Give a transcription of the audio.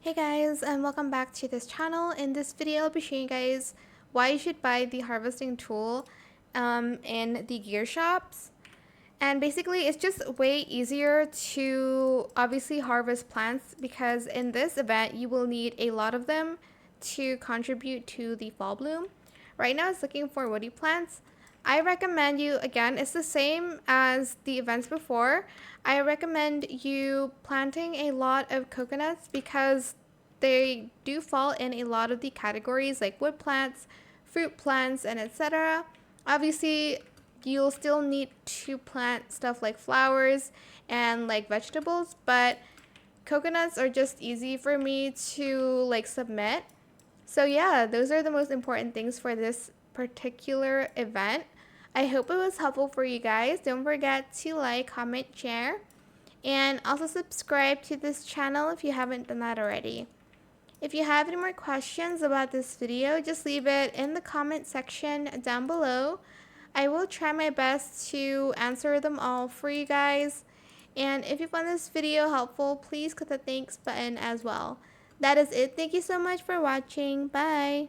Hey guys, and welcome back to this channel. In this video, I'll be showing you guys why you should buy the harvesting tool in the gear shops. And basically, it's just way easier to obviously harvest plants because in this event, you will need a lot of them to contribute to the fall bloom. Right now, it's looking for woody plants. I recommend you, again, it's the same as the events before. I recommend you planting a lot of coconuts because they do fall in a lot of the categories like wood plants, fruit plants, and etc. Obviously, you'll still need to plant stuff like flowers and like vegetables, but coconuts are just easy for me to like submit. So yeah, those are the most important things for this particular event. I hope it was helpful for you guys. Don't forget to like, comment, share, and also subscribe to this channel if you haven't done that already. If you have any more questions about this video, just leave it in the comment section down below. I will try my best to answer them all for you guys. And if you found this video helpful, please click the thanks button as well. That is it. Thank you so much for watching. Bye.